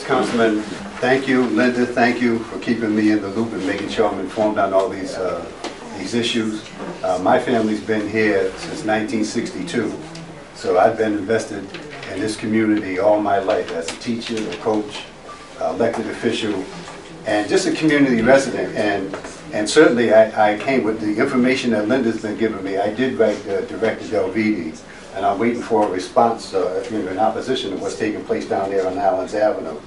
Councilman, thank you. Linda, thank you for keeping me in the loop and making sure I'm informed on all these issues. My family's been here since 1962, so I've been invested in this community all my life as a teacher, a coach, elected official, and just a community resident. And certainly I came with the information that Linda's been giving me. I did write Director Shelby Deeds, and I'm waiting for a response in opposition to what's taking place down there on Hollands Avenue.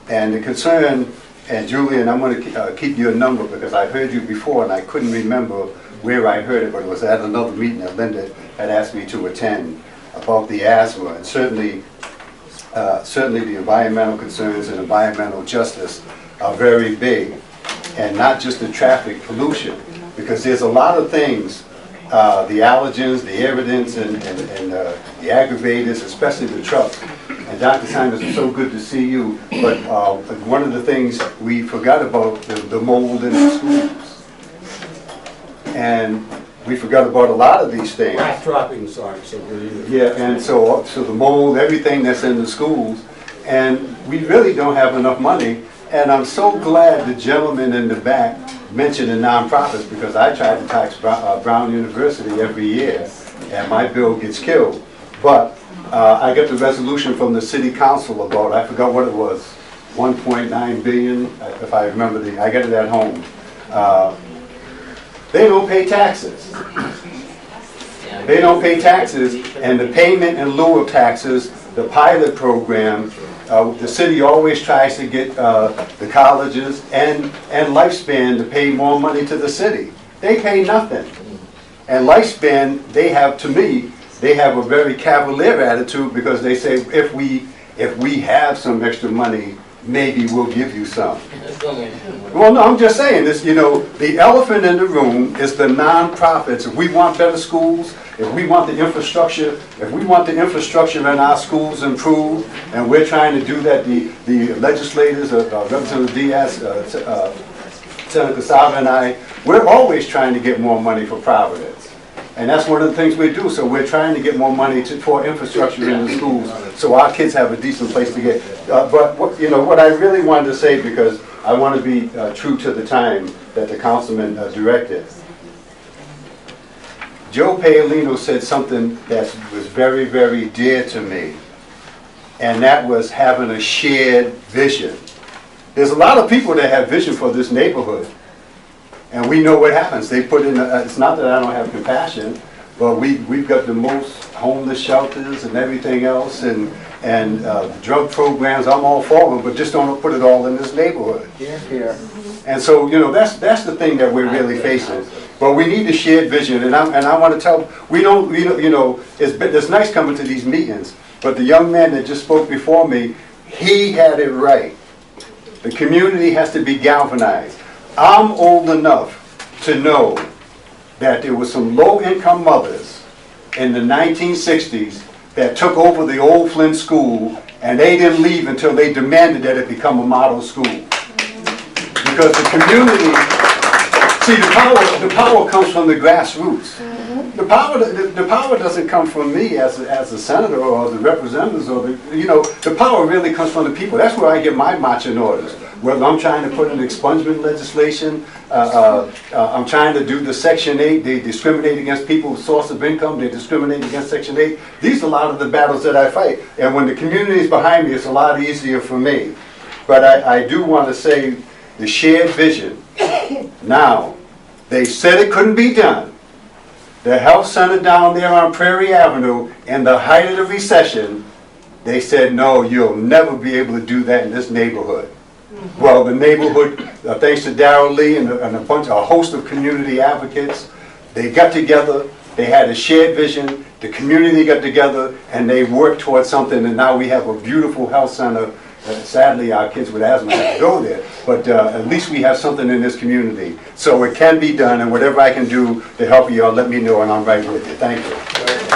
And the concern, and Julian, I'm going to keep your number because I heard you before and I couldn't remember where I heard it, but it was at another meeting that Linda had asked me to attend about the asthma. And certainly the environmental concerns and environmental justice are very big, and not just the traffic pollution, because there's a lot of things, the allergens, the irritants, and the aggravators, especially the trucks. And Dr. Simons, it's so good to see you, but one of the things we forgot about the mold in the schools. And we forgot about a lot of these things. Droppings aren't so good either. Yeah, and so the mold, everything that's in the schools, and we really don't have enough money. And I'm so glad the gentleman in the back mentioned the nonprofits, because I try to tax Brown University every year, and my bill gets killed. But I got the resolution from the city council about, I forgot what it was, 1.9 billion, if I remember I got it at home. They don't pay taxes. They don't pay taxes, and the payment in lieu of taxes, the pilot program, the city always tries to get the colleges and Lifespan to pay more money to the city. They pay nothing. And Lifespan, they have, to me, they have a very cavalier attitude, because they say if we have some extra money, maybe we'll give you some. Well, no, I'm just saying this, you know, the elephant in the room is the nonprofits. If we want better schools, if we want the infrastructure, in our schools improved, and we're trying to do that, the legislators, Representative Diaz, Senator Casava and I, we're always trying to get more money for Providence. And that's one of the things we do. So we're trying to get more money for infrastructure in the schools, so our kids have a decent place to get. But what I really wanted to say, because I want to be true to the time that the councilman directed. Joe Paolino said something that was very, very dear to me, and that was having a shared vision. There's a lot of people that have vision for this neighborhood, and we know what happens. They put in, it's not that I don't have compassion, but we've got the most homeless shelters and everything else, and drug programs. I'm all for them, but just don't put it all in this neighborhood. Here. And so, that's the thing that we're really facing. But we need a shared vision, and I want to tell, it's nice coming to these meetings, but the young man that just spoke before me, he had it right. The community has to be galvanized. I'm old enough to know that there were some low-income mothers in the 1960s that took over the old Flint school, and they didn't leave until they demanded that it become a model school. Because the community, see, the power comes from the grassroots. The power doesn't come from me as a senator or the representatives, or the power really comes from the people. That's where I get my marching orders. Whether I'm trying to put in expungement legislation, I'm trying to do the Section 8, they discriminate against people's source of income, they discriminate against Section 8. These are a lot of the battles that I fight. And when the community is behind me, it's a lot easier for me. But I do want to say the shared vision. Now, they said it couldn't be done. The health center down there on Prairie Avenue, in the height of the recession, they said, no, you'll never be able to do that in this neighborhood. Well, the neighborhood, thanks to Darrell Lee and a host of community advocates, they got together, they had a shared vision, the community got together, and they worked towards something, and now we have a beautiful health center. Sadly, our kids with asthma have to go there, but at least we have something in this community. So it can be done, and whatever I can do to help you all, let me know, and I'm right with you. Thank you.